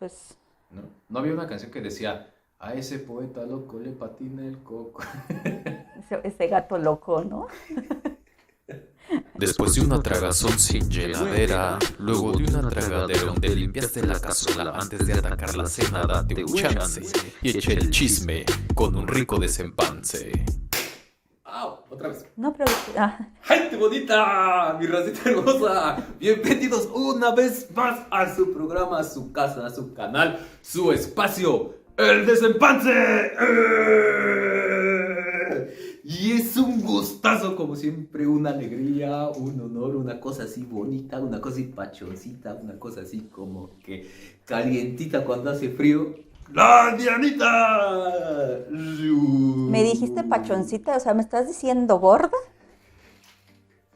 pues... ¿No? ¿No había una canción que decía, a ese poeta loco le patina el coco? Ese gato loco, ¿no? Después de una tragazón sin llenadera, luego de una tragadera donde limpiaste la cazuela antes de atacar la cena, date un chance y eche el chisme con un rico desempance. ¡Au! Otra vez. No, pero... ¡Gente bonita! ¡Mi racita hermosa! Bienvenidos una vez más a su programa, a su casa, a su canal, su espacio, El Desempance. Y es un gustazo, como siempre, una alegría, un honor, una cosa así bonita, una cosa así pachoncita, una cosa así como que calientita cuando hace frío. ¡La Dianita! ¿Me dijiste pachoncita? O sea, ¿me estás diciendo gorda?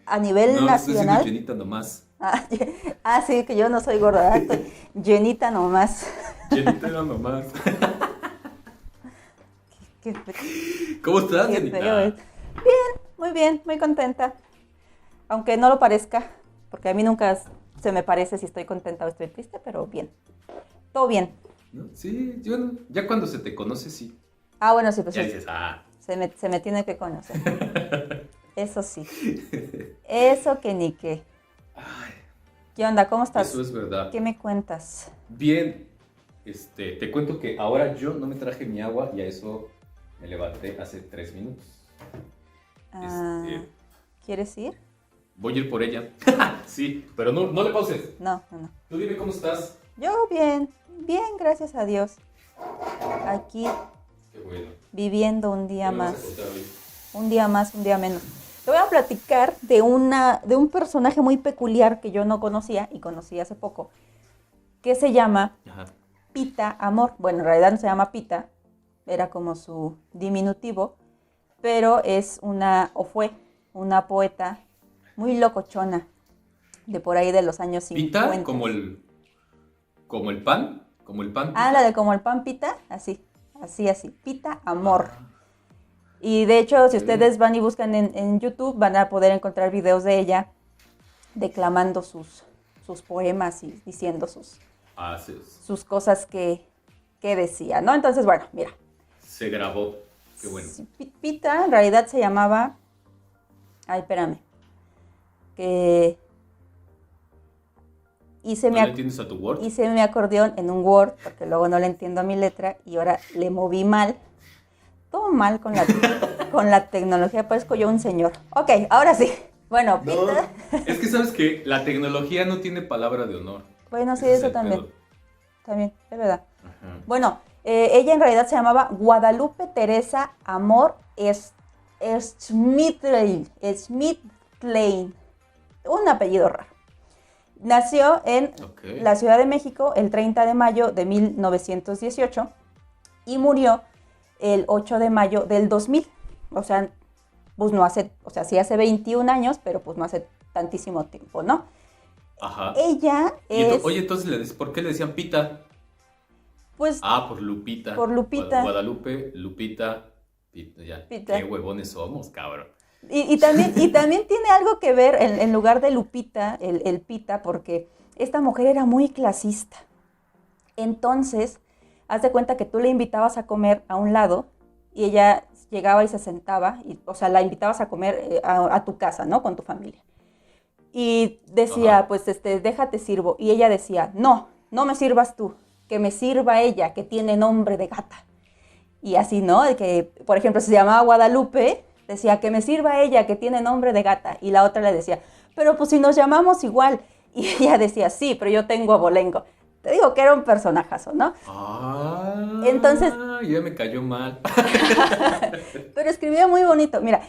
¿A nivel No, estoy nacional? diciendo llenita nomás. Sí, que yo no soy gorda, estoy llenita nomás. Llenita nomás. Qué ¿Cómo estás, feo Dianita? es. Bien, muy bien, muy contenta. Aunque no lo parezca, porque a mí nunca se me parece si estoy contenta o estoy triste, pero bien. Todo bien. ¿No? Sí, yo no- ya cuando se te conoce, sí. Bueno, sí, pues Ya dices, ah. se me tiene que conocer. Eso sí. Eso que ni qué. Ay, ¿Qué onda? ¿Cómo estás? eso es verdad. ¿Qué me cuentas? Bien, te cuento que ahora yo no me traje mi agua y a eso me levanté hace 3 minutos. Este, ¿Quieres ir? Voy a ir por ella. Sí, pero no le pauses. No. Tú dime cómo estás. Yo bien, gracias a Dios. Aquí Qué bueno. viviendo un día ¿Qué me vas a más. contar hoy? Un día más, un día menos. Te voy a platicar de un personaje muy peculiar que yo no conocía y conocí hace poco, que se llama Ajá. Pita Amor. Bueno, en realidad no se llama Pita, era como su diminutivo, pero fue una poeta muy locochona, de por ahí de los años 50. ¿Pita? ¿Como el pan? ¿Como el pan? La de como el pan Pita, así, Pita Amor. Y de hecho, si ustedes van y buscan en YouTube, van a poder encontrar videos de ella declamando sus poemas y diciendo sus cosas que decía, ¿no? Entonces, bueno, mira. Se grabó. Qué bueno. Pita en realidad se llamaba... espérame. Que ¿No le entiendes a tu Word? hice mi acordeón en un Word, porque luego no le entiendo a mi letra, y ahora le moví mal. Todo mal con la tecnología, parezco yo un señor. Ok, ahora sí. Bueno, No, Pita... es que sabes que la tecnología no tiene palabra de honor. Bueno, sí, Ese es eso el también. pedo. También, es verdad. Ajá. Bueno, ella en realidad se llamaba Guadalupe Teresa Amor Schmidtlein. Un apellido raro. Nació en Ok. la Ciudad de México el 30 de mayo de 1918 y murió el 8 de mayo del 2000. O sea, pues no hace, sí hace 21 años, pero pues no hace tantísimo tiempo, ¿no? Ajá. Ella Y es... oye, entonces, ¿por qué le decían Pita? Pues Por Lupita. Por Lupita. Guadalupe, Lupita, Pita, ya. Pita. Qué huevones somos, cabrón. Y también tiene algo que ver, en lugar de Lupita, el Pita, porque esta mujer era muy clasista. Entonces, haz de cuenta que tú le invitabas a comer a un lado y ella llegaba y se sentaba, la invitabas a comer a tu casa, ¿no? Con tu familia. Y decía, Ajá. pues, déjate sirvo. Y ella decía, no me sirvas tú, que me sirva ella, que tiene nombre de gata. Y así, ¿no? Que, por ejemplo, si se llamaba Guadalupe, decía, que me sirva ella, que tiene nombre de gata. Y la otra le decía, pero pues si nos llamamos igual. Y ella decía, sí, pero yo tengo abolengo. Te digo que era un personajazo, ¿no? Entonces... Ya me cayó mal. Pero escribía muy bonito. Mira,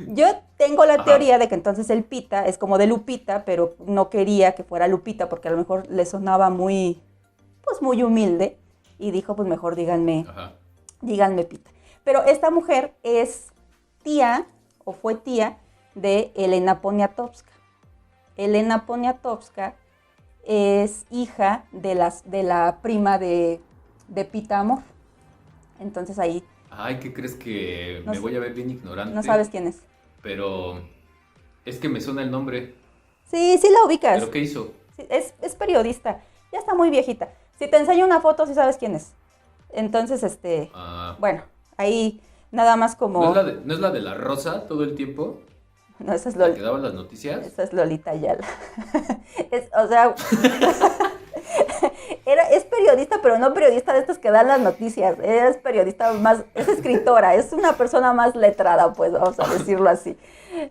yo tengo la teoría de que entonces el Pita es como de Lupita, pero no quería que fuera Lupita porque a lo mejor le sonaba muy humilde. Y dijo, pues mejor díganme Pita. Pero esta mujer es tía, o fue tía, de Elena Poniatowska. Elena Poniatowska es hija de la prima de Pita Amor. Entonces ahí... Ay, ¿qué crees que No me sé. voy a ver bien ignorante? No sabes quién es. Pero es que me suena el nombre. Sí la ubicas. ¿Pero qué hizo? Sí, es periodista. Ya está muy viejita. Si te enseño una foto, sí sabes quién es. Entonces, bueno, ahí nada más como... ¿No es la de la Rosa todo el tiempo? No, esa es ¿La que daba las noticias? Esa es Lolita Ayala. O sea, es periodista, pero no periodista de estos que dan las noticias. Es periodista más, es escritora, es una persona más letrada, pues vamos a decirlo así.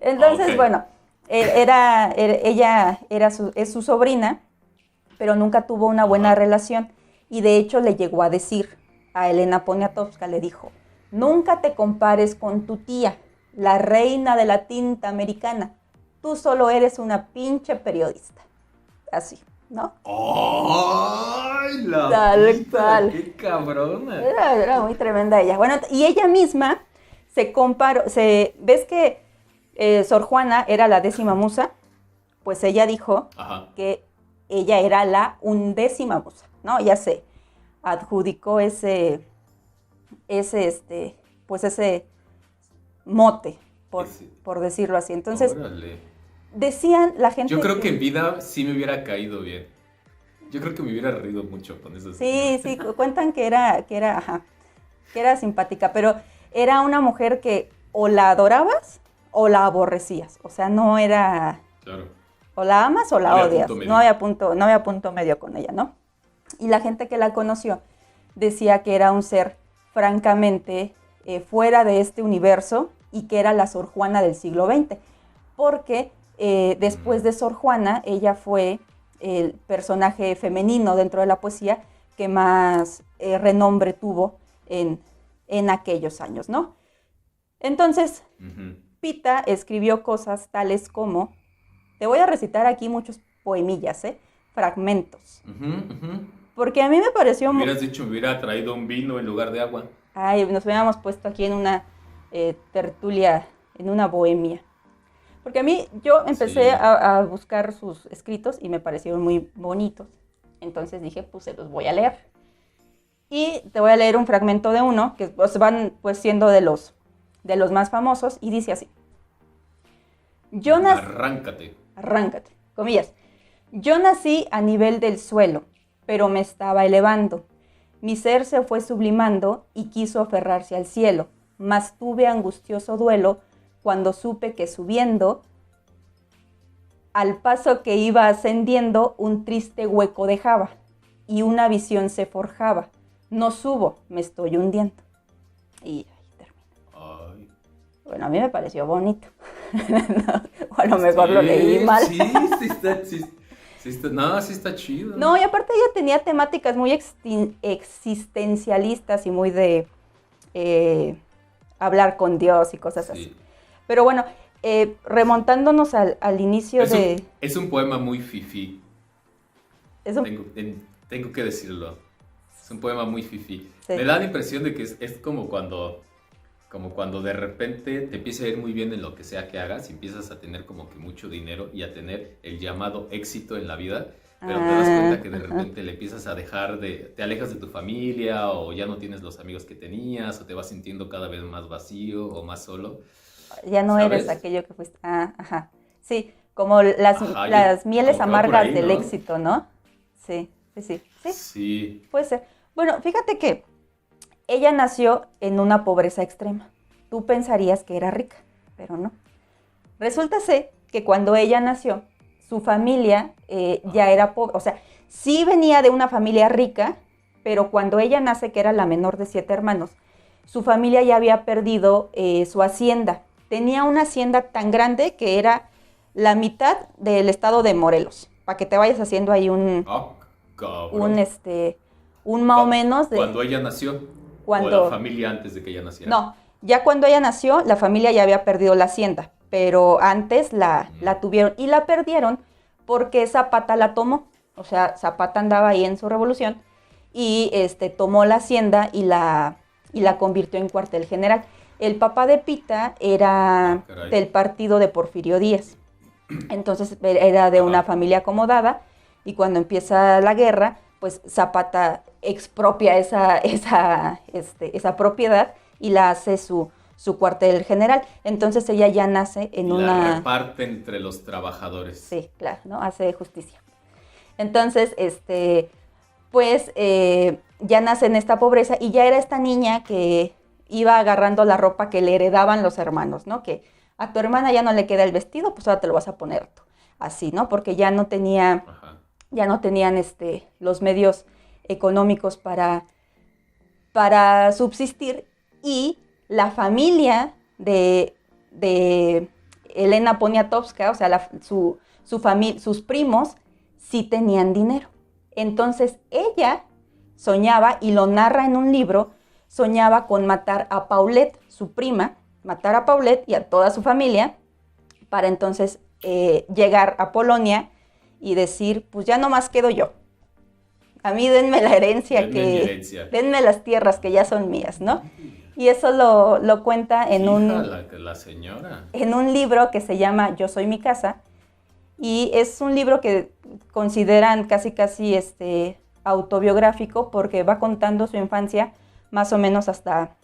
Entonces, Okay. bueno, ella es su sobrina, pero nunca tuvo una buena relación. Y de hecho le llegó a decir a Elena Poniatowska, le dijo, nunca te compares con tu tía, la reina de la tinta americana. Tú solo eres una pinche periodista. Así, ¿no? ¡Ay, la Tal pita! cual. ¡Qué cabrona! Era muy tremenda ella. Bueno, y ella misma se comparó, ¿ves que Sor Juana era la 10ª musa? Pues ella dijo Ajá. que ella era la 11ª musa, ¿no? Ya se adjudicó ese mote, por decirlo así. Entonces, Órale. decían la gente Yo creo que en vida sí me hubiera caído bien. Yo creo que me hubiera reído mucho con eso. Sí, cuentan que era simpática, pero era una mujer que o la adorabas o la aborrecías. O sea, no era... Claro. O la amas o la No había odias. punto medio. No había punto medio con ella, ¿no? Y la gente que la conoció decía que era un ser francamente fuera de este universo y que era la Sor Juana del siglo XX. Porque después de Sor Juana, ella fue el personaje femenino dentro de la poesía que más renombre tuvo en aquellos años, ¿no? Entonces, Pita escribió cosas tales como, te voy a recitar aquí muchos poemillas, fragmentos, porque a mí me pareció... Me hubieras dicho, me hubiera traído un vino en lugar de agua. Ay, nos hubiéramos puesto aquí en una tertulia, en una bohemia. Porque a mí, yo empecé Sí. a buscar sus escritos y me parecieron muy bonitos. Entonces dije, pues se los voy a leer. Y te voy a leer un fragmento de uno, que pues, van pues siendo de los más famosos, y dice así. Arráncate. Arráncate, comillas. Yo nací a nivel del suelo, pero me estaba elevando. Mi ser se fue sublimando y quiso aferrarse al cielo, mas tuve angustioso duelo cuando supe que subiendo, al paso que iba ascendiendo, un triste hueco dejaba y una visión se forjaba. No subo, me estoy hundiendo. Y ahí termina. Ay. Bueno, a mí me pareció bonito. O a lo mejor lo leí mal. Sí está chido. No, y aparte ella tenía temáticas muy existencialistas y muy de hablar con Dios y cosas así. Pero bueno, remontándonos al inicio Es un poema muy fifí. Eso, Tengo que decirlo. Es un poema muy fifí. Sí. Me da la impresión de que es como cuando de repente te empieza a ir muy bien en lo que sea que hagas y empiezas a tener como que mucho dinero y a tener el llamado éxito en la vida, pero te das cuenta que de repente le empiezas a te alejas de tu familia o ya no tienes los amigos que tenías o te vas sintiendo cada vez más vacío o más solo. ya no ¿Sabes? eres aquello que fuiste. Ajá. Sí, como las mieles como que va por amargas ahí, del ¿no? éxito, ¿no? Sí. Sí. Puede ser. Bueno, fíjate que ella nació en una pobreza extrema. Tú pensarías que era rica, pero no. Resulta ser que cuando ella nació, su familia ya era pobre. O sea, sí venía de una familia rica, pero cuando ella nace, que era la menor de 7 hermanos, su familia ya había perdido su hacienda. Tenía una hacienda tan grande que era la mitad del estado de Morelos. Para que te vayas haciendo ahí un más o menos de... Cuando ella nació. Cuando... O la familia antes de que ella naciera. No, ya cuando ella nació, la familia ya había perdido la hacienda, pero antes la tuvieron y la perdieron porque Zapata la tomó. O sea, Zapata andaba ahí en su revolución y tomó la hacienda y la convirtió en cuartel general. El papá de Pita era del partido de Porfirio Díaz. Entonces era de una familia acomodada y cuando empieza la guerra, pues Zapata expropia esa propiedad y la hace su cuartel general. Entonces ella ya nace en La reparte entre los trabajadores. Sí, claro, ¿no? Hace justicia. Entonces, pues ya nace en esta pobreza y ya era esta niña que iba agarrando la ropa que le heredaban los hermanos, ¿no? Que a tu hermana ya no le queda el vestido, pues ahora te lo vas a poner tú. Así, ¿no? Porque ya no tenían los medios económicos para subsistir, y la familia de Elena Poniatowska, o sea, sus primos, sí tenían dinero. Entonces ella soñaba, y lo narra en un libro, soñaba con matar a Paulette, su prima, matar a Paulette y a toda su familia, para entonces llegar a Polonia y decir, pues ya nomás quedo yo. A mí denme la herencia, denme las tierras que ya son mías, ¿no? Y eso lo cuenta en la señora. En un libro que se llama Yo soy mi casa, y es un libro que consideran casi autobiográfico, porque va contando su infancia más o menos hasta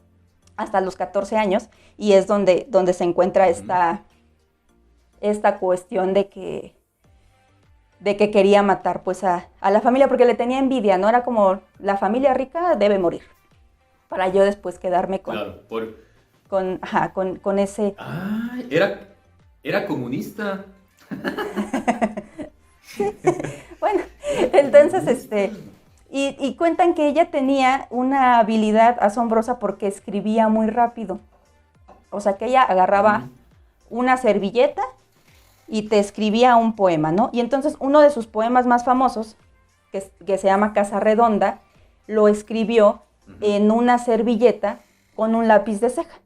los 14 años, y es donde se encuentra esta cuestión de que quería matar pues a la familia, porque le tenía envidia, ¿no? Era como, la familia rica debe morir, para yo después quedarme con... Claro, con ese... Ah, era comunista. Bueno, entonces, y cuentan que ella tenía una habilidad asombrosa porque escribía muy rápido. O sea, que ella agarraba una servilleta y te escribía un poema, ¿no? Y entonces uno de sus poemas más famosos, que se llama Casa Redonda, lo escribió en una servilleta con un lápiz de ceja,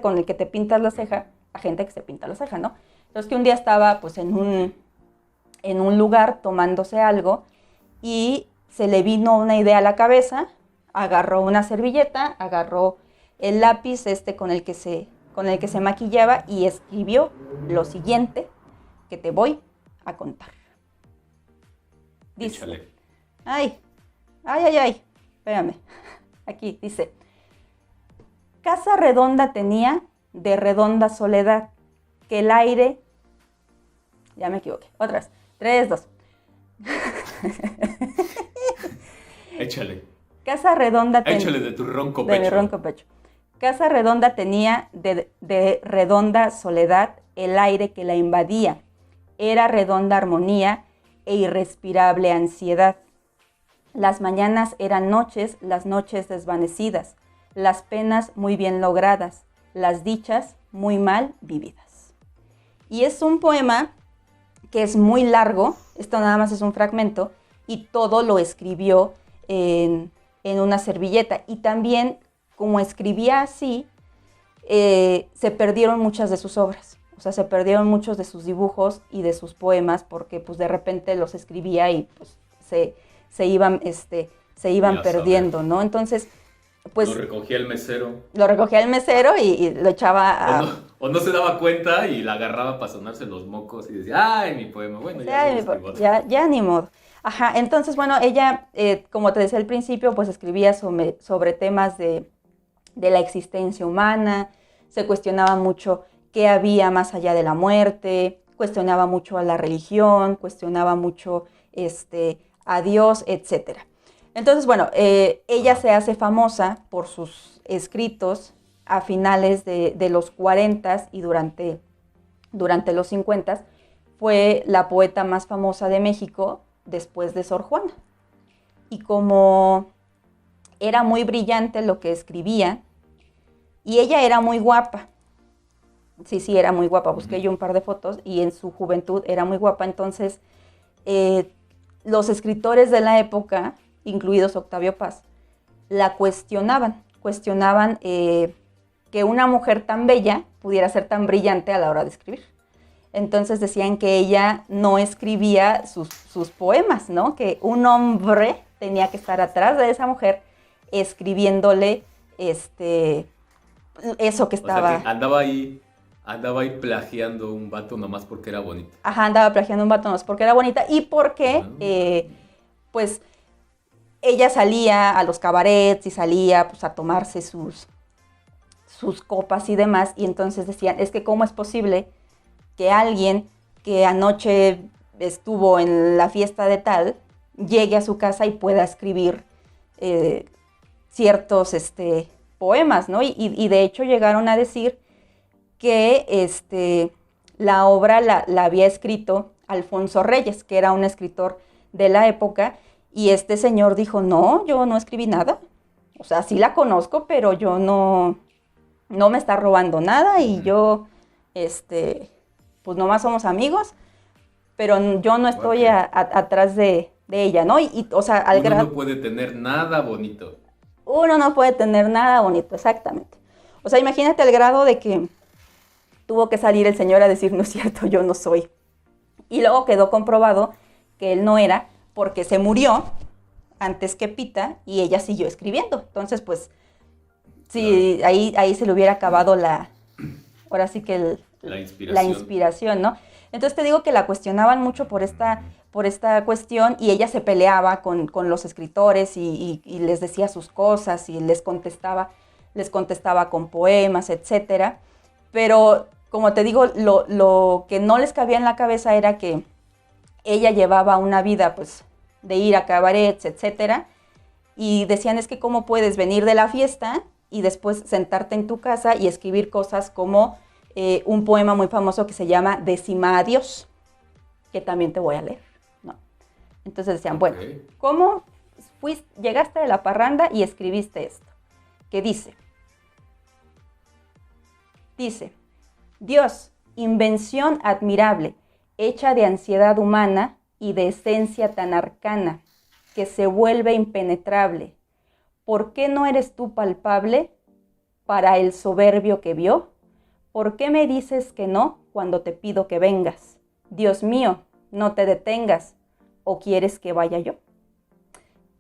con el que te pintas la ceja, a gente que se pinta la ceja, ¿no? Entonces que un día estaba pues en un lugar tomándose algo y se le vino una idea a la cabeza, agarró una servilleta, agarró el lápiz con el que se maquillaba y escribió lo siguiente que te voy a contar. Dice, Échale. ay, espérame, aquí dice, casa redonda tenía, de redonda soledad, que el aire, ya me equivoqué, otra vez, 3, 2. Échale. Casa redonda tenía. Échale de tu ronco pecho. De mi ronco pecho. Casa redonda tenía, de redonda soledad, el aire que la invadía. Era redonda armonía e irrespirable ansiedad. Las mañanas eran noches, las noches desvanecidas, las penas muy bien logradas, las dichas muy mal vividas. Y es un poema que es muy largo, esto nada más es un fragmento, y todo lo escribió en una servilleta. Y también, como escribía así, se perdieron muchas de sus obras. O sea, se perdieron muchos de sus dibujos y de sus poemas, porque pues de repente los escribía y pues se iban perdiendo, ¿no? Entonces, pues... Lo recogía el mesero. Lo recogía el mesero y lo echaba a... O no se daba cuenta y la agarraba para sonarse los mocos y decía, ¡ay, mi poema! Bueno, ya ni modo. Ajá, entonces, bueno, ella, como te decía al principio, pues escribía sobre temas de la existencia humana, se cuestionaba mucho qué había más allá de la muerte, cuestionaba mucho a la religión, cuestionaba mucho a Dios, etc. Entonces, bueno, ella se hace famosa por sus escritos a finales de los 40 y durante los 50. Fue la poeta más famosa de México después de Sor Juana. Y como era muy brillante lo que escribía, y ella era muy guapa, sí, era muy guapa, busqué yo un par de fotos, y en su juventud era muy guapa, entonces los escritores de la época, incluidos Octavio Paz, la cuestionaban que una mujer tan bella pudiera ser tan brillante a la hora de escribir. Entonces decían que ella no escribía sus poemas, ¿no? Que un hombre tenía que estar atrás de esa mujer escribiéndole eso que estaba... O sea, que andaba ahí plagiando un vato nomás porque era bonita. Ajá, andaba plagiando un vato nomás porque era bonita y porque, pues, ella salía a los cabarets y salía pues, a tomarse sus copas y demás, y entonces decían, es que ¿cómo es posible que alguien que anoche estuvo en la fiesta de tal, llegue a su casa y pueda escribir ciertos poemas, ¿no? Y de hecho llegaron a decir que la obra la había escrito Alfonso Reyes, que era un escritor de la época, y este señor dijo, no, yo no escribí nada, o sea, sí la conozco, pero yo no me está robando nada, y yo, pues nomás somos amigos, pero yo no estoy atrás de ella, ¿no? O sea, al Uno no puede tener nada bonito. Uno no puede tener nada bonito, exactamente. O sea, imagínate el grado de que tuvo que salir el señor a decir, no es cierto, yo no soy. Y luego quedó comprobado que él no era, porque se murió antes que Pita y ella siguió escribiendo. Entonces, pues, sí, claro. ahí se le hubiera acabado ahora sí que la inspiración, ¿no? Entonces te digo que la cuestionaban mucho por esta cuestión, y ella se peleaba con los escritores y les decía sus cosas y les contestaba con poemas, etcétera. Pero, como te digo, lo que no les cabía en la cabeza era que ella llevaba una vida, pues, de ir a cabarets, etcétera, y decían, es que cómo puedes venir de la fiesta y después sentarte en tu casa y escribir cosas como un poema muy famoso que se llama Decima a Dios, que también te voy a leer, ¿no? Entonces decían, bueno, ¿cómo llegaste de la parranda y escribiste esto? Que dice, Dios, invención admirable, hecha de ansiedad humana y de esencia tan arcana, que se vuelve impenetrable. ¿Por qué no eres tú palpable para el soberbio que vio? ¿Por qué me dices que no cuando te pido que vengas? Dios mío, no te detengas, ¿o quieres que vaya yo?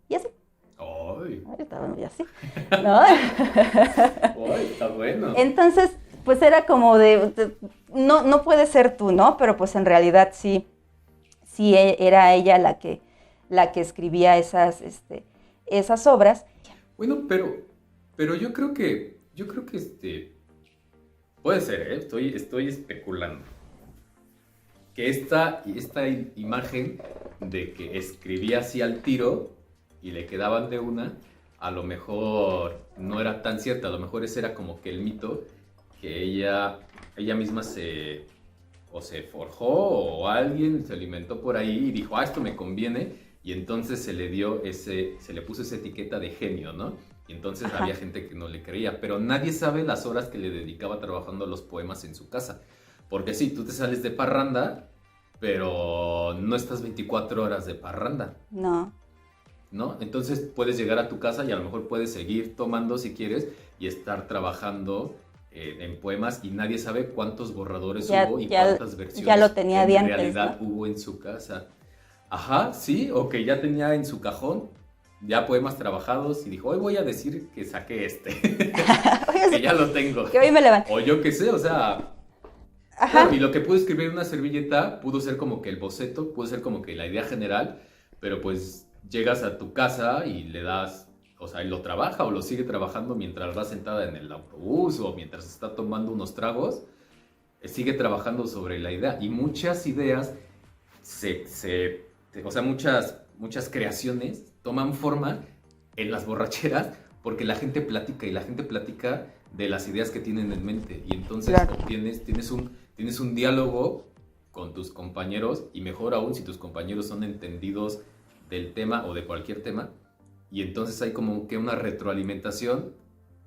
Y así. ¡Ay! Estaba muy así, ¿no? ¡Ay, está bueno! Entonces, pues era como no puede ser tú, ¿no? Pero pues en realidad sí era ella la que escribía esas obras. Bueno, pero yo creo que puede ser, estoy especulando, que esta imagen de que escribía así al tiro y le quedaban de una, a lo mejor no era tan cierta. A lo mejor ese era como que el mito que ella misma se forjó, o alguien se alimentó por ahí y dijo, esto me conviene, y entonces se le puso esa etiqueta de genio, ¿no? Y entonces Ajá. Había gente que no le creía, pero nadie sabe las horas que le dedicaba trabajando los poemas en su casa. Porque sí, tú te sales de parranda, pero no estás 24 horas de parranda. No. ¿No? Entonces puedes llegar a tu casa y a lo mejor puedes seguir tomando si quieres y estar trabajando en poemas, y nadie sabe cuántos borradores hubo y cuántas versiones ya lo tenía en de antes, realidad, ¿no?, hubo en su casa. Ajá, sí, o que ya tenía en su cajón ya poemas trabajados y dijo, hoy voy a decir que saqué que ya lo tengo. Que hoy me levanto. O yo qué sé, o sea... Ajá. Claro, y lo que pudo escribir en una servilleta pudo ser como que el boceto, pudo ser como que la idea general, pero pues llegas a tu casa y le das, o sea, y lo trabaja o lo sigue trabajando mientras va sentada en el autobús o mientras está tomando unos tragos, sigue trabajando sobre la idea. Y muchas ideas, o sea, muchas creaciones toman forma en las borracheras porque la gente platica, y la gente platica de las ideas que tienen en mente, y entonces claro, tienes un diálogo con tus compañeros, y mejor aún si tus compañeros son entendidos del tema o de cualquier tema, y entonces hay como que una retroalimentación,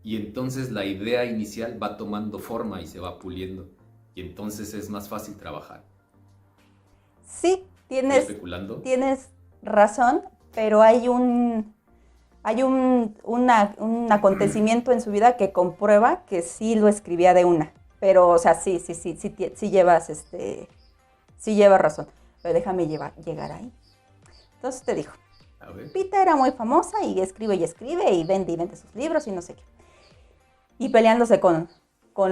y entonces la idea inicial va tomando forma y se va puliendo, y entonces es más fácil trabajar. Sí, tienes razón, pero hay un acontecimiento en su vida que comprueba que sí lo escribía de una. Pero, o sea, sí llevas razón. Pero déjame llegar ahí. Entonces te digo, Pita era muy famosa y escribe y vende sus libros y no sé qué. Y peleándose con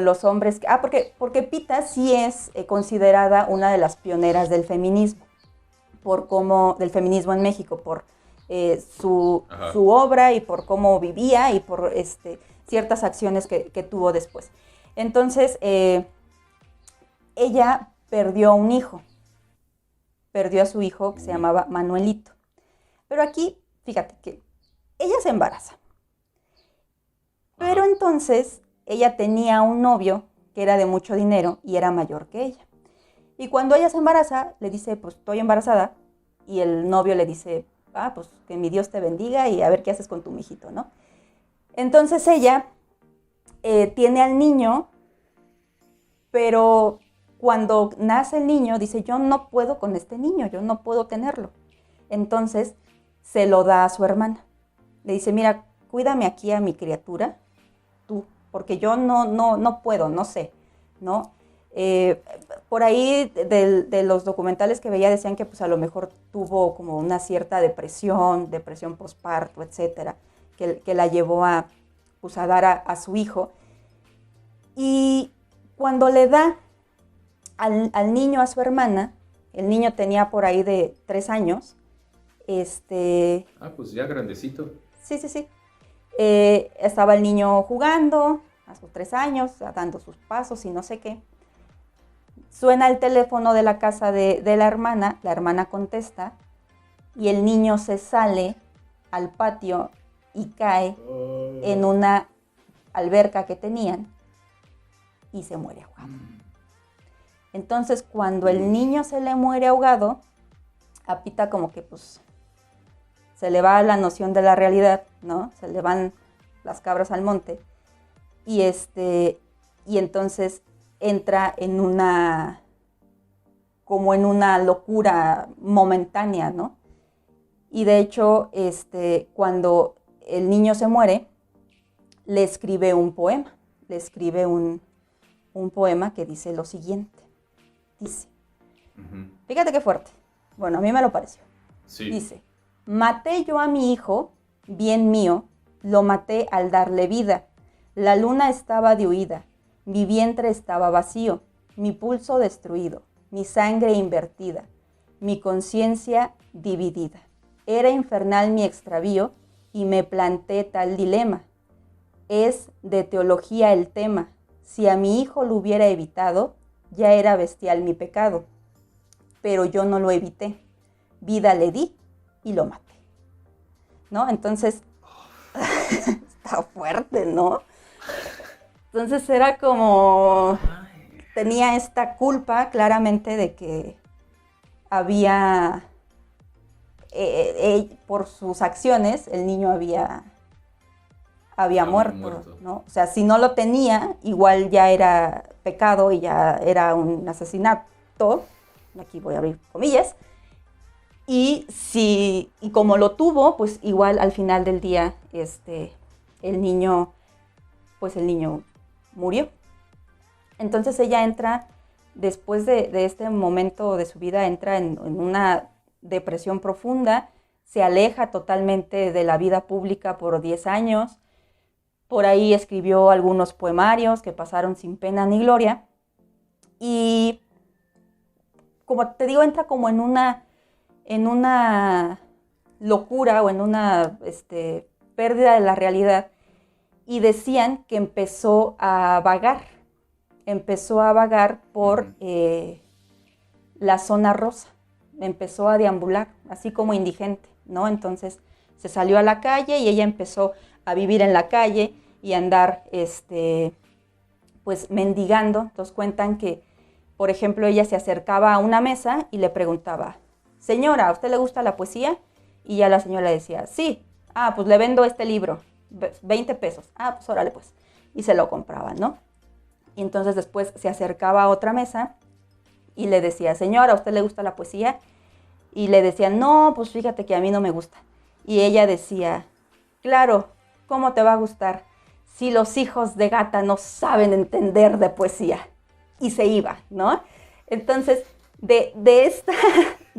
los hombres. Porque Pita sí es considerada una de las pioneras del feminismo. Del feminismo en México, por su obra y por cómo vivía y por ciertas acciones que tuvo después. Entonces, ella perdió un hijo. Perdió a su hijo, que se llamaba Manuelito. Pero aquí, fíjate que ella se embaraza. Pero entonces ella tenía un novio que era de mucho dinero y era mayor que ella. Y cuando ella se embaraza, le dice, pues estoy embarazada. Y el novio le dice, pues que mi Dios te bendiga y a ver qué haces con tu mijito, ¿no? Entonces ella tiene al niño, pero cuando nace el niño, dice, yo no puedo con este niño, yo no puedo tenerlo. Entonces se lo da a su hermana. Le dice, mira, cuídame aquí a mi criatura, tú, porque yo no puedo, no sé, ¿no? Por ahí de los documentales que veía decían que pues a lo mejor tuvo como una cierta depresión posparto, etcétera, que la llevó a dar a su hijo. Y cuando le da al niño a su hermana, el niño tenía por ahí de 3 años. Pues ya grandecito. Sí. Estaba el niño jugando a sus 3 años, dando sus pasos y no sé qué. Suena el teléfono de la casa de la hermana contesta y el niño se sale al patio y cae en una alberca que tenían y se muere ahogado. Entonces, cuando el niño se le muere ahogado, a Pita como que pues se le va la noción de la realidad, ¿no? Se le van las cabras al monte y entonces entra en una locura momentánea, ¿no? Y de hecho, cuando el niño se muere, le escribe un poema. Le escribe un poema que dice lo siguiente. Dice, fíjate qué fuerte. Bueno, a mí me lo pareció. Sí. Dice, maté yo a mi hijo, bien mío, lo maté al darle vida. La luna estaba de huida, mi vientre estaba vacío, mi pulso destruido, mi sangre invertida, mi conciencia dividida. Era infernal mi extravío y me planté tal dilema. Es de teología el tema. Si a mi hijo lo hubiera evitado, ya era bestial mi pecado. Pero yo no lo evité. Vida le di y lo maté. ¿No? Entonces, está fuerte, ¿no? Entonces era como, tenía esta culpa claramente de que había, por sus acciones, el niño había muerto, ¿no? O sea, si no lo tenía, igual ya era pecado y ya era un asesinato, aquí voy a abrir comillas, y como lo tuvo, pues igual al final del día, el niño murió. Entonces ella entra, después de este momento de su vida, entra en una depresión profunda, se aleja totalmente de la vida pública por 10 años, por ahí escribió algunos poemarios que pasaron sin pena ni gloria, y como te digo, entra como en una locura o en una pérdida de la realidad. Y decían que empezó a vagar por la zona rosa, empezó a deambular, así como indigente, ¿no? Entonces se salió a la calle y ella empezó a vivir en la calle y a andar, pues mendigando. Entonces cuentan que, por ejemplo, ella se acercaba a una mesa y le preguntaba, señora, ¿a usted le gusta la poesía? Y ya la señora le decía, sí, pues le vendo este libro. 20 pesos. Pues órale pues. Y se lo compraban, ¿no? Y entonces después se acercaba a otra mesa y le decía, señora, ¿a usted le gusta la poesía? Y le decían, no, pues fíjate que a mí no me gusta. Y ella decía, claro, ¿cómo te va a gustar si los hijos de gata no saben entender de poesía? Y se iba, ¿no? Entonces, de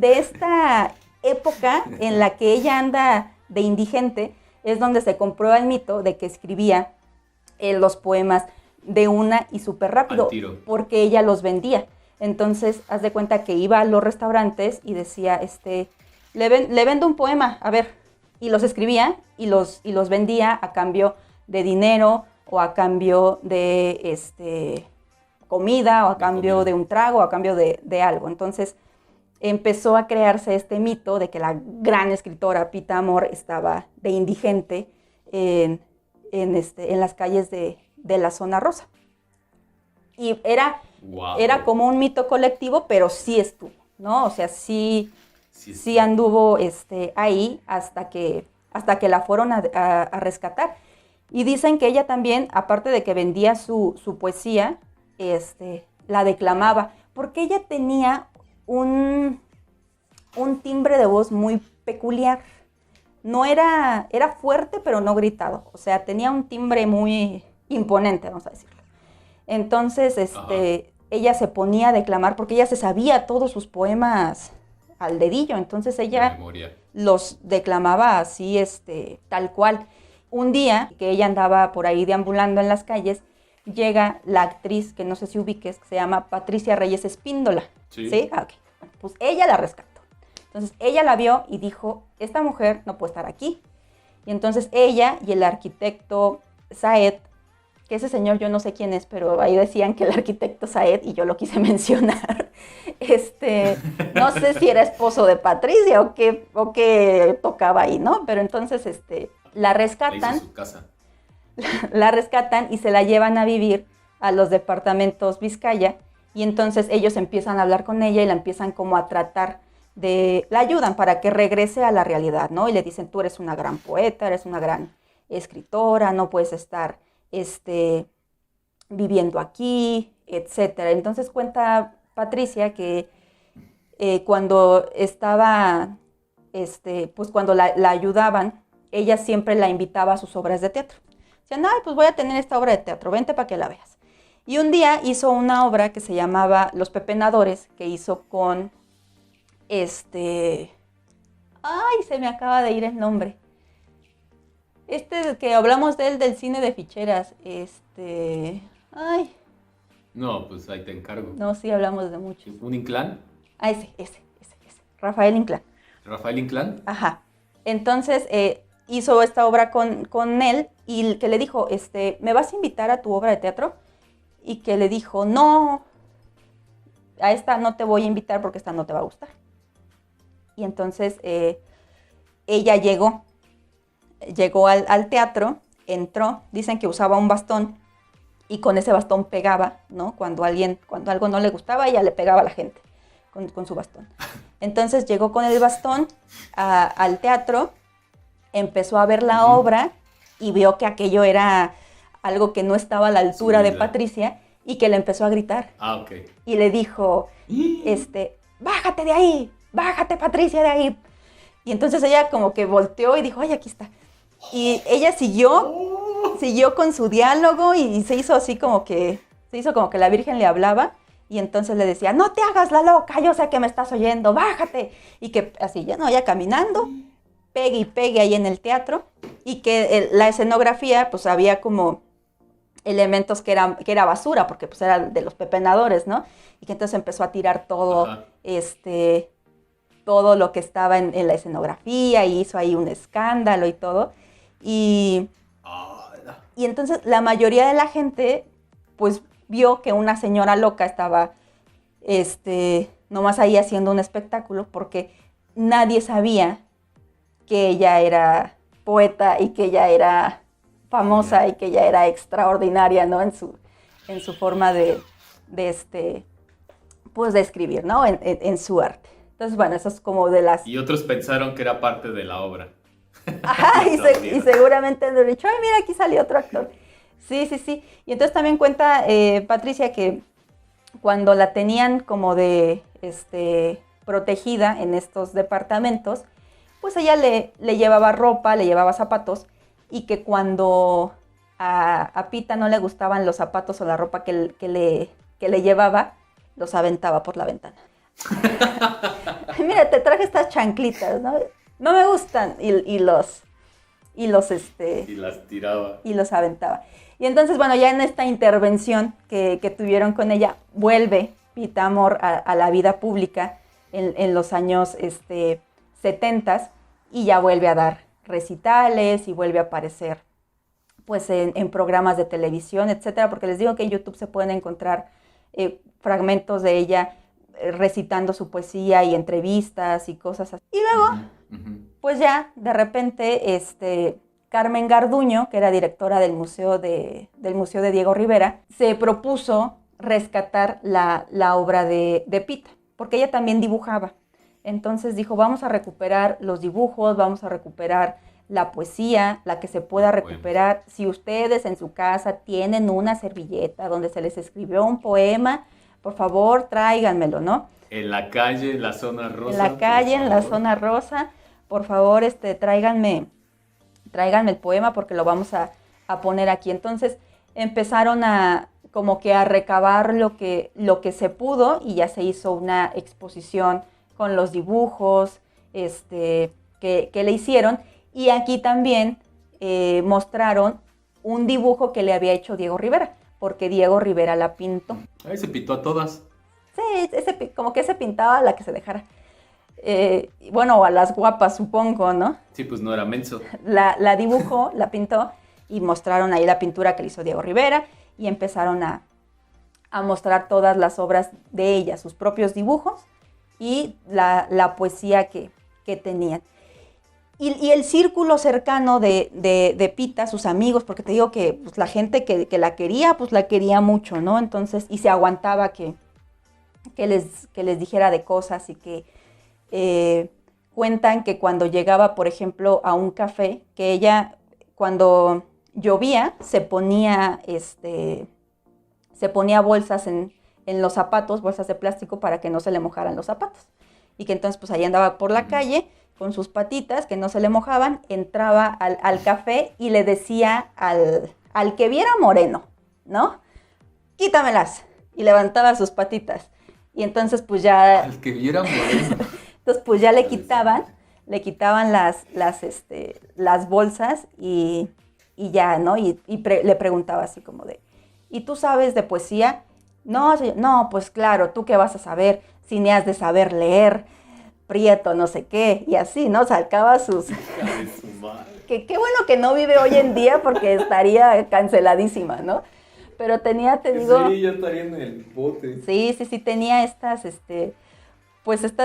esta época en la que ella anda de indigente, es donde se comprueba el mito de que escribía los poemas de una y súper rápido, porque ella los vendía. Entonces, haz de cuenta que iba a los restaurantes y decía, le vendo un poema, a ver, y los escribía y los vendía a cambio de dinero o a cambio de comida o a cambio de un trago o a cambio de algo. Entonces, empezó a crearse este mito de que la gran escritora Pita Amor estaba de indigente en las calles de la zona rosa. Y era como un mito colectivo, pero sí estuvo, ¿no? O sea, sí anduvo ahí hasta que la fueron a rescatar. Y dicen que ella también, aparte de que vendía su poesía, la declamaba, porque ella tenía un timbre de voz muy peculiar. No era fuerte, pero no gritado. O sea, tenía un timbre muy imponente, vamos a decirlo. Entonces, ella se ponía a declamar porque ella se sabía todos sus poemas al dedillo. Entonces ella los declamaba así, tal cual. Un día que ella andaba por ahí deambulando en las calles, llega la actriz, que no sé si ubiques, que se llama Patricia Reyes Espíndola. ¿Sí? Ah, ok. Bueno, pues ella la rescató. Entonces ella la vio y dijo, esta mujer no puede estar aquí. Y entonces ella y el arquitecto Saed, que ese señor yo no sé quién es, pero ahí decían que el arquitecto Saed, y yo lo quise mencionar, no sé si era esposo de Patricia o qué tocaba ahí, ¿no? Pero entonces la rescatan. Su casa. La rescatan y se la llevan a vivir a los departamentos Vizcaya, y entonces ellos empiezan a hablar con ella y la empiezan como a tratar la ayudan para que regrese a la realidad, ¿no? Y le dicen, tú eres una gran poeta, eres una gran escritora, no puedes estar viviendo aquí, etcétera. Entonces cuenta Patricia que cuando estaba, pues cuando la ayudaban, ella siempre la invitaba a sus obras de teatro. Decían, ay, pues voy a tener esta obra de teatro, vente para que la veas. Y un día hizo una obra que se llamaba Los Pepenadores, que hizo con ay, se me acaba de ir el nombre. Que hablamos de él, del cine de ficheras, ay. No, pues ahí te encargo. No, sí, hablamos de muchos. ¿Un Inclán? Ah, ese. Rafael Inclán. ¿Rafael Inclán? Ajá. Entonces, hizo esta obra con él, y que le dijo, ¿me vas a invitar a tu obra de teatro? Y que le dijo, no, a esta no te voy a invitar porque esta no te va a gustar. Y entonces ella llegó al teatro, entró, dicen que usaba un bastón y con ese bastón pegaba, ¿no? Cuando algo no le gustaba, ella le pegaba a la gente con su bastón. Entonces llegó con el bastón al teatro, empezó a ver la obra y vio que aquello era algo que no estaba a la altura de Patricia, y que le empezó a gritar. Ah, ok. Y le dijo, bájate de ahí, bájate Patricia de ahí. Y entonces ella como que volteó y dijo, ay, aquí está. Y ella siguió con su diálogo y se hizo como que la Virgen le hablaba, y entonces le decía, no te hagas la loca, yo sé que me estás oyendo, bájate. Y que así, ya caminando, pegue y pegue ahí en el teatro, y que la escenografía, pues había como elementos que era basura, porque pues era de los pepenadores, ¿no? Y que entonces empezó a tirar todo, todo lo que estaba en la escenografía, y hizo ahí un escándalo y todo. Y entonces la mayoría de la gente, pues, vio que una señora loca estaba, nomás ahí haciendo un espectáculo, porque nadie sabía que ella era poeta y que ella era famosa y que ella era extraordinaria, ¿no? En su forma de escribir, ¿no? En su arte. Entonces, bueno, eso es como de las... Y otros pensaron que era parte de la obra. Ajá, y seguramente han dicho, ay, mira, aquí salió otro actor. Sí. Y entonces también cuenta Patricia que cuando la tenían como de protegida en estos departamentos, pues ella le llevaba ropa, le llevaba zapatos, y que cuando a Pita no le gustaban los zapatos o la ropa que le llevaba, los aventaba por la ventana. Mira, te traje estas chanclitas, ¿no? No me gustan. Y las tiraba. Y los aventaba. Y entonces, bueno, ya en esta intervención que tuvieron con ella, vuelve Pita Amor a la vida pública en los años 70, y ya vuelve a dar recitales y vuelve a aparecer pues en programas de televisión, etcétera, porque les digo que en YouTube se pueden encontrar fragmentos de ella recitando su poesía y entrevistas y cosas así. Y luego, pues ya, de repente, Carmen Garduño, que era directora del Museo de Diego Rivera, se propuso rescatar la obra de Pita, porque ella también dibujaba. Entonces dijo, vamos a recuperar los dibujos, vamos a recuperar la poesía, la que se pueda recuperar. Si ustedes en su casa tienen una servilleta donde se les escribió un poema, por favor, tráiganmelo, ¿no? En la calle, en la zona rosa. En la calle, en la zona rosa, por favor, tráiganme el poema porque lo vamos a poner aquí. Entonces empezaron como que a recabar lo que se pudo y ya se hizo una exposición con los dibujos que le hicieron. Y aquí también mostraron un dibujo que le había hecho Diego Rivera, porque Diego Rivera la pintó. Ahí se pintó a todas. Sí, como que se pintaba a la que se dejara. Bueno, a las guapas, supongo, ¿no? Sí, pues no era menso. La dibujó, la pintó, y mostraron ahí la pintura que le hizo Diego Rivera, y empezaron a mostrar todas las obras de ella, sus propios dibujos, y la poesía que tenían. Y el círculo cercano de Pita, sus amigos, porque te digo que pues, la gente que la quería, pues la quería mucho, ¿no? Entonces, y se aguantaba que les dijera de cosas y que cuentan que cuando llegaba, por ejemplo, a un café, que ella, cuando llovía, se ponía bolsas en los zapatos, bolsas de plástico, para que no se le mojaran los zapatos. Y que entonces, pues ahí andaba por la calle con sus patitas, que no se le mojaban, entraba al café y le decía al que viera moreno, ¿no? Quítamelas. Y levantaba sus patitas. Y entonces, pues ya... Al que viera moreno. Entonces, pues ya le quitaban las bolsas y ya, ¿no? Y le preguntaba así como de, ¿y tú sabes de poesía? No, pues claro, ¿tú qué vas a saber? Si ni has de saber leer, Prieto, no sé qué, y así, ¿no? Sacaba sus... Qué bueno que no vive hoy en día porque estaría canceladísima, ¿no? Pero tenía, te digo... Sí, ya estaría en el bote. Sí, tenía estas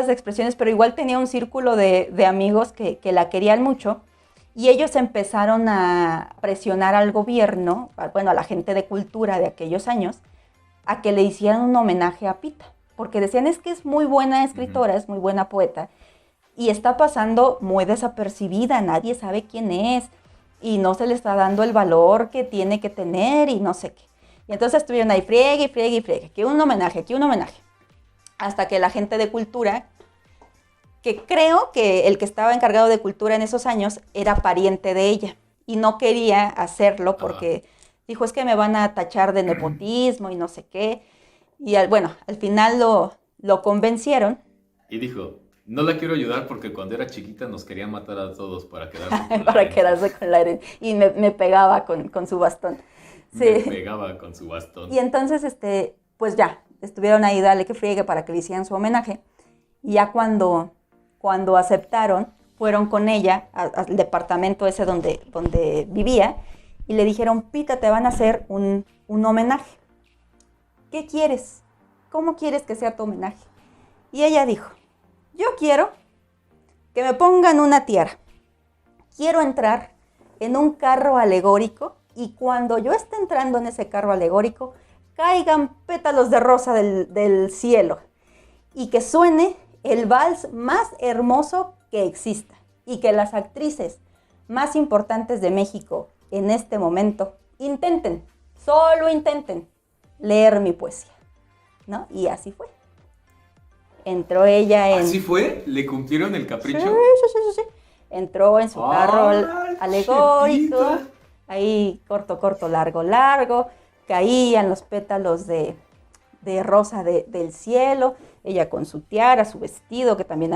expresiones, pero igual tenía un círculo de amigos que la querían mucho, y ellos empezaron a presionar al gobierno, bueno, a la gente de cultura de aquellos años, a que le hicieran un homenaje a Pita, porque decían, es que es muy buena escritora, es muy buena poeta, y está pasando muy desapercibida, nadie sabe quién es, y no se le está dando el valor que tiene que tener, y no sé qué. Y entonces estuvieron ahí, friegue, que un homenaje, hasta que la gente de cultura, que creo que el que estaba encargado de cultura en esos años era pariente de ella, y no quería hacerlo porque dijo, es que me van a tachar de nepotismo y no sé qué. Y al final lo convencieron. Y dijo, no la quiero ayudar porque cuando era chiquita nos quería matar a todos para quedarse con para quedarse con la herencia. Y me pegaba con su bastón. Sí. Me pegaba con su bastón. Y entonces, pues ya, estuvieron ahí, dale que friegue para que le hicieran su homenaje. Y ya cuando aceptaron, fueron con ella al departamento ese donde vivía, y le dijeron, Pita, te van a hacer un homenaje. ¿Qué quieres? ¿Cómo quieres que sea tu homenaje? Y ella dijo, yo quiero que me pongan una tiara. Quiero entrar en un carro alegórico, y cuando yo esté entrando en ese carro alegórico, caigan pétalos de rosa del cielo, y que suene el vals más hermoso que exista, y que las actrices más importantes de México en este momento solo intenten leer mi poesía, ¿no? Y así fue. Entró ella en... ¿Así fue? ¿Le cumplieron el capricho? Sí. Entró en su carro alegórico, chepita. Ahí corto, largo, caían los pétalos de rosa del cielo, ella con su tiara, su vestido que también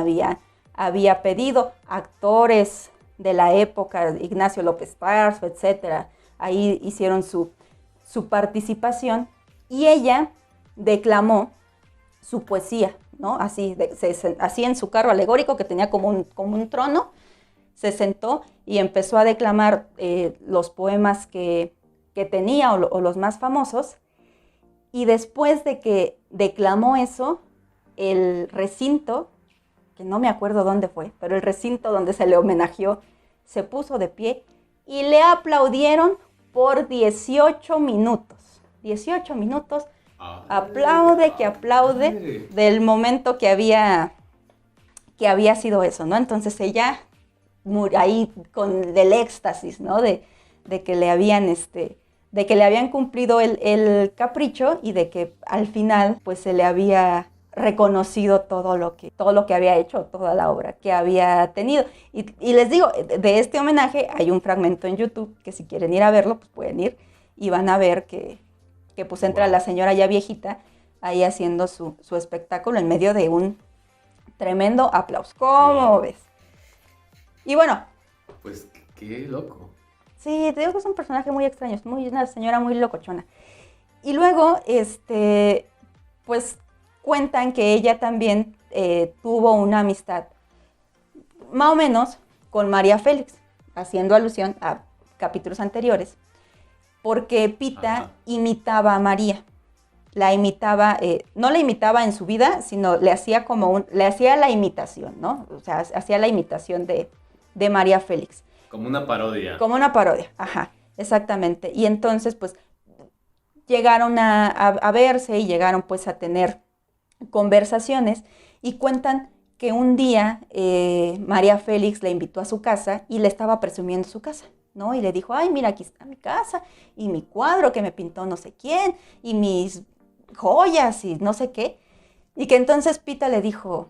había pedido, actores de la época, Ignacio López Tarso, etcétera, ahí hicieron su participación, y ella declamó su poesía, ¿no? Así en su carro alegórico que tenía como un trono, se sentó y empezó a declamar los poemas que tenía o los más famosos. Y después de que declamó eso, el recinto, que no me acuerdo dónde fue, pero el recinto donde se le homenajeó, se puso de pie y le aplaudieron por 18 minutos. 18 minutos, aplaude, que aplaude del momento que había sido eso, ¿no? Entonces ella ahí con el éxtasis, ¿no? De que le habían cumplido el capricho y de que al final pues se le había reconocido todo lo que había hecho, toda la obra que había tenido. Y les digo, de este homenaje hay un fragmento en YouTube que si quieren ir a verlo, pues pueden ir y van a ver que pues entra la señora ya viejita ahí haciendo su espectáculo en medio de un tremendo aplauso. ¿Cómo ves? Y bueno. Pues qué loco. Sí, te digo que es un personaje muy extraño, es una señora muy locochona. Y luego, pues cuentan que ella también tuvo una amistad, más o menos, con María Félix, haciendo alusión a capítulos anteriores, porque Pita imitaba a María. La imitaba, no la imitaba en su vida, sino le hacía la imitación, ¿no? O sea, hacía la imitación de María Félix. Como una parodia. Como una parodia, ajá, exactamente. Y entonces, pues, llegaron a verse y llegaron, pues, a tener conversaciones y cuentan que un día María Félix la invitó a su casa y le estaba presumiendo su casa, ¿no? Y le dijo, ay, mira, aquí está mi casa y mi cuadro que me pintó no sé quién y mis joyas y no sé qué. Y que entonces Pita le dijo,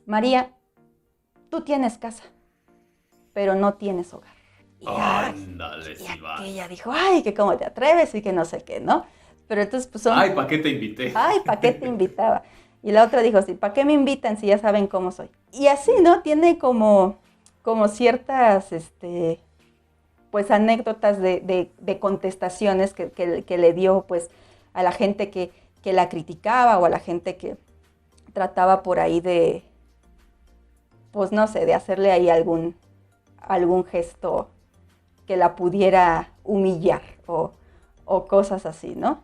María, tú tienes casa, pero no tienes hogar. Y ella dijo, ay, que cómo te atreves y que no sé qué, ¿no? Pero entonces pues ay, ¿para qué te invité? Ay, ¿para qué te invitaba? Y la otra dijo, sí, ¿para qué me invitan si ya saben cómo soy? Y así, ¿no? Tiene como ciertas, pues anécdotas de contestaciones que le dio, pues, a la gente que la criticaba o a la gente que trataba por ahí de, pues no sé, de hacerle ahí algún gesto que la pudiera humillar o cosas así, ¿no?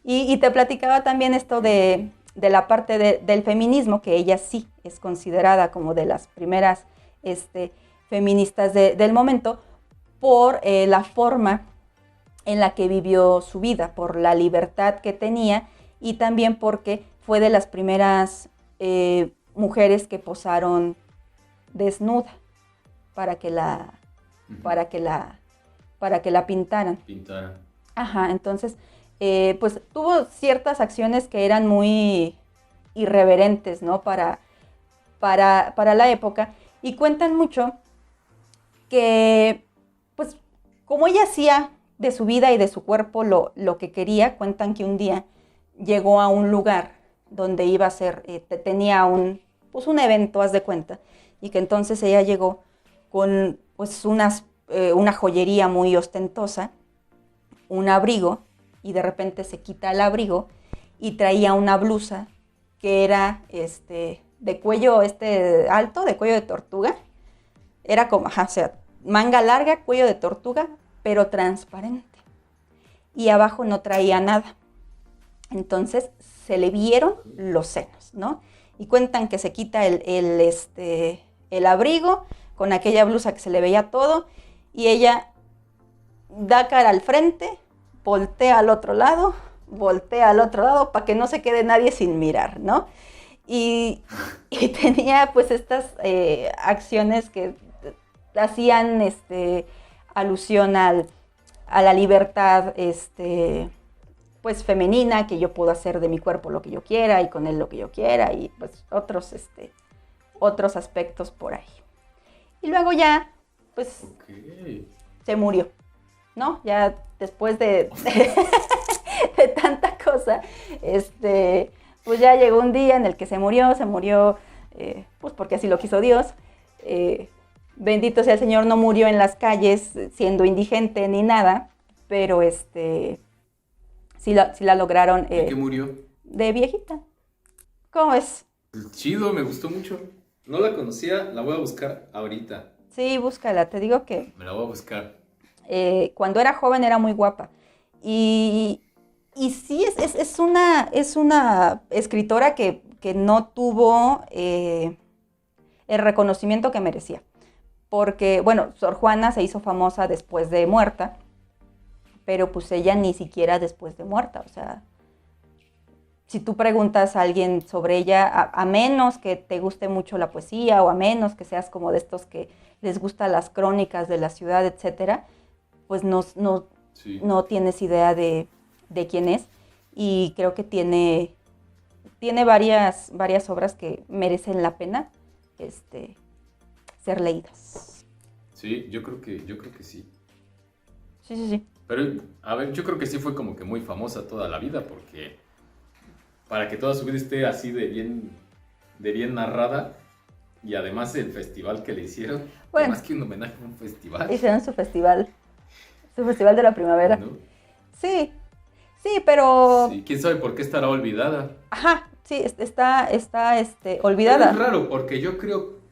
Y te platicaba también esto de la parte del feminismo, que ella sí es considerada como de las primeras feministas del momento por la forma en la que vivió su vida, por la libertad que tenía y también porque fue de las primeras mujeres que posaron desnuda para que la pintaran. Ajá, entonces, pues tuvo ciertas acciones que eran muy irreverentes, ¿no? Para la época. Y cuentan mucho que, pues, como ella hacía de su vida y de su cuerpo lo que quería, cuentan que un día llegó a un lugar donde iba a ser, tenía un evento, haz de cuenta, y que entonces ella llegó con, pues, una joyería muy ostentosa, un abrigo, y de repente se quita el abrigo y traía una blusa que era de cuello alto, de cuello de tortuga. Era como, o sea, manga larga, cuello de tortuga, pero transparente. Y abajo no traía nada. Entonces se le vieron los senos, ¿no? Y cuentan que se quita el abrigo con aquella blusa que se le veía todo y ella da cara al frente, voltea al otro lado para que no se quede nadie sin mirar, ¿no? Y tenía pues estas acciones que hacían alusión a la libertad pues femenina, que yo puedo hacer de mi cuerpo lo que yo quiera y con él lo que yo quiera y pues otros aspectos por ahí. Y luego ya pues se murió, ¿no? Ya después de tanta cosa, pues ya llegó un día en el que se murió, pues porque así lo quiso Dios. Bendito sea el Señor, no murió en las calles siendo indigente ni nada, pero sí la lograron. ¿De qué murió? De viejita. ¿Cómo es? Chido, me gustó mucho. No la conocía, la voy a buscar ahorita. Sí, búscala, te digo que... Me la voy a buscar. Cuando era joven era muy guapa. Y Y sí, es una escritora que no tuvo el reconocimiento que merecía. Porque, bueno, Sor Juana se hizo famosa después de muerta, pero pues ella ni siquiera después de muerta. O sea, si tú preguntas a alguien sobre ella, a menos que te guste mucho la poesía o a menos que seas como de estos que les gustan las crónicas de la ciudad, etcétera, pues Sí. no tienes idea de quién es. Y creo que tiene varias obras que merecen la pena ser leídas. Sí, yo creo que sí. Sí, sí, sí. Pero, a ver, yo creo que sí fue como que muy famosa toda la vida, porque para que toda su vida esté así de bien narrada, y además el festival que le hicieron, Bueno. que más que un homenaje a un festival, Hicieron su festival de la primavera. ¿no? Sí, sí, pero... Sí, quién sabe por qué estará olvidada. Ajá, sí, está Pero olvidada. es raro, porque yo creo...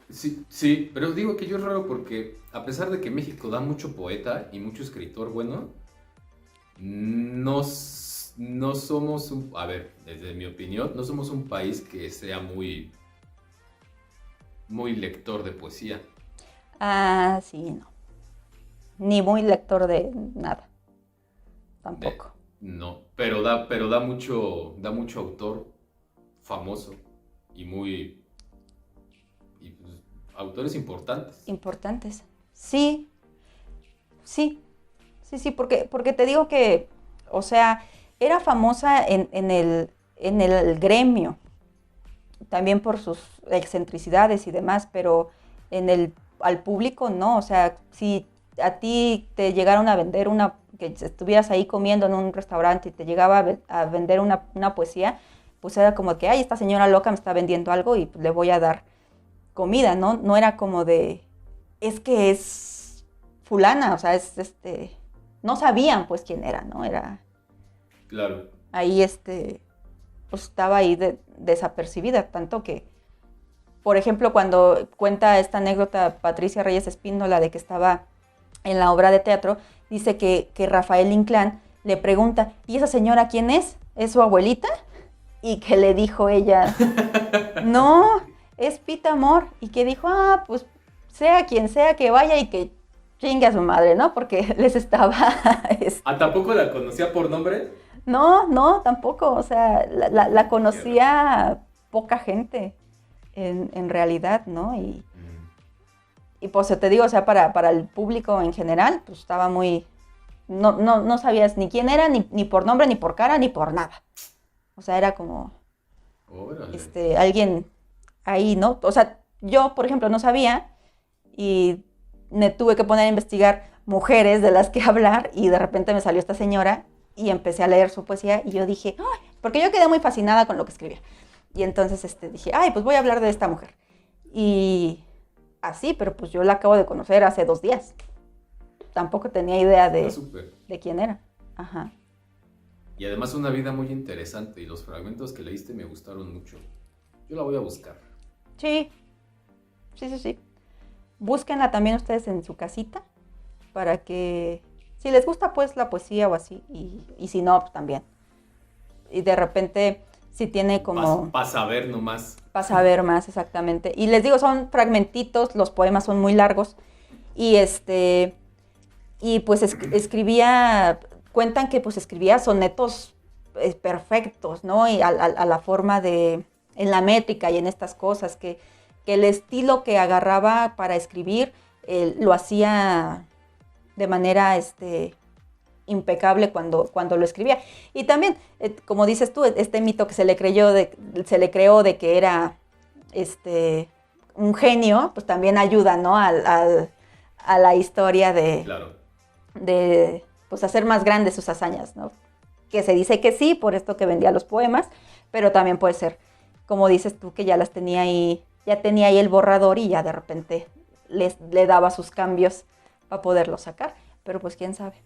Sí, pero digo que yo es raro porque a pesar de que México da mucho poeta y mucho escritor bueno, no somos a ver, desde mi opinión, no somos un país que sea muy lector de poesía. Ah, sí, no. Ni muy lector de nada. Tampoco. No, pero da mucho autor famoso y pues, autores importantes. Importantes. Sí, sí, sí, porque te digo que, o sea, era famosa en el gremio, también por sus excentricidades y demás, pero al público no. O sea, si a ti te llegaron a vender que estuvieras ahí comiendo en un restaurante y te llegaba a vender una poesía, pues era como que, ay, esta señora loca me está vendiendo algo y pues, le voy a dar comida, ¿no? No era como de, es que es fulana, o sea, no sabían pues quién era, ¿no? Era Claro. ahí pues estaba ahí desapercibida, tanto que, por ejemplo, cuando cuenta esta anécdota Patricia Reyes Espíndola de que estaba en la obra de teatro, dice que Rafael Inclán le pregunta, ¿y esa señora quién es? ¿Es su abuelita? Y que le dijo ella, no, es Pita Amor. Y que dijo, pues sea quien sea que vaya y que chingue a su madre, ¿no? Porque les estaba... ¿A tampoco la conocía por nombre? No, tampoco. O sea, la conocía poca gente en realidad, ¿no? Y pues te digo, o sea, para el público en general, pues estaba muy... No sabías ni quién era, ni por nombre, ni por cara, ni por nada. O sea, era como... Órale. Alguien ahí, ¿no? O sea, yo, por ejemplo, no sabía y me tuve que poner a investigar mujeres de las que hablar y de repente me salió esta señora y empecé a leer su poesía y yo dije, ¡ay! Porque yo quedé muy fascinada con lo que escribía. Y entonces dije, ay, pues voy a hablar de esta mujer. Y así, pero pues yo la acabo de conocer hace 2 días. Tampoco tenía idea de quién era. Ajá. Y además una vida muy interesante y los fragmentos que leíste me gustaron mucho. Yo la voy a buscar. Sí. Búsquenla también ustedes en su casita para que, si les gusta pues la poesía o así, y si no, pues también. Y de repente, si tiene como... Para saber nomás. Para saber más, exactamente. Y les digo, son fragmentitos, los poemas son muy largos. Y y pues escribía, cuentan que pues escribía sonetos perfectos, ¿no? Y a la forma en la métrica y en estas cosas, que el estilo que agarraba para escribir lo hacía de manera impecable cuando lo escribía. Y también, como dices tú, este mito que se le creó de que era un genio, pues también ayuda, ¿no? A la historia Claro. de pues hacer más grandes sus hazañas, ¿no? Que se dice que sí, por esto que vendía los poemas, pero también puede ser, como dices tú, que ya tenía ahí el borrador y ya de repente le daba sus cambios para poderlo sacar, pero pues quién sabe.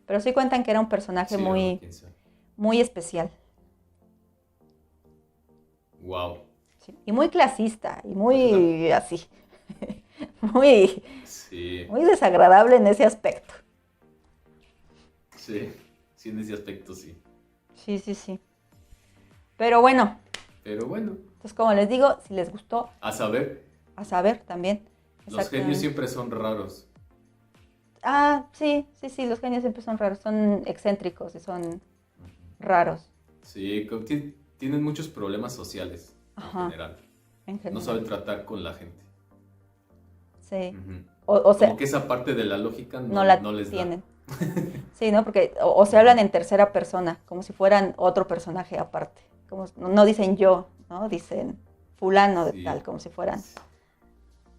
Pero sí cuentan que era un personaje muy especial. Wow. Sí, y muy clasista, y muy así, muy desagradable en ese aspecto. Sí, en ese aspecto sí. Sí, sí, sí. Pero bueno, Pero bueno, entonces como les digo, si les gustó, a saber, a saber también. los genios siempre son raros. Ah, sí, sí, sí, los genios siempre son raros, son excéntricos y son raros Sí, tienen muchos problemas sociales Ajá. en general. en general. No saben tratar con la gente. Sí. Ujú. O sea, Como que esa parte de la lógica no la no les tienen. da. Sí, ¿no? Porque o se hablan en tercera persona, como si fueran otro personaje aparte. Como, no dicen yo, ¿no? Dicen fulano de Sí. tal, como si fueran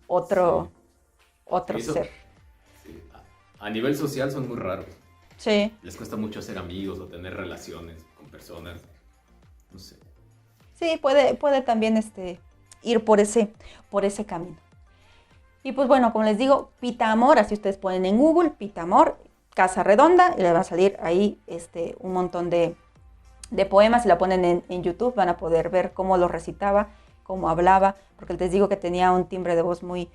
otro, otro Sí, eso- ser. Sí. A nivel social son muy raros. Sí, Les cuesta mucho hacer amigos o tener relaciones con personas. No sé. sí, puede también ir por ese camino. Y pues bueno, como les digo, Pita Amor, así ustedes ponen en Google, Pita Amor, Casa Redonda, y les va a salir ahí un montón de poemas. Si la ponen en YouTube van a poder ver cómo lo recitaba, cómo hablaba, porque les digo que tenía un timbre de voz muy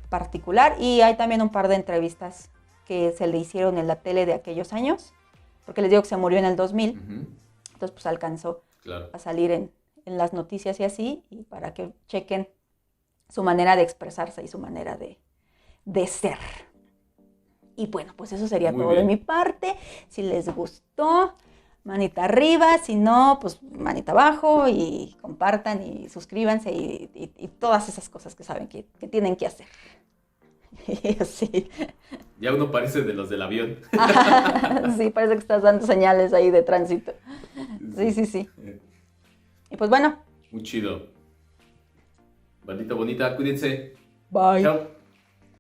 particular. Y hay también un par de entrevistas que se le hicieron en la tele de aquellos años, porque les digo que se murió en el 2000, Ujú. entonces pues alcanzó Claro. a salir en las noticias y así, y para que chequen su manera de expresarse y su manera de ser. Y bueno, pues eso sería Muy todo de bien. mi parte. Si les gustó, manita arriba, si no, pues manita abajo y compartan y suscríbanse y todas esas cosas que saben que tienen que hacer. Y así. Ya uno parece de los del avión. Sí, parece que estás dando señales ahí de tránsito. Sí, sí, sí. Y pues bueno, Muy chido. Bandita bonita, cuídense. bye. Chao.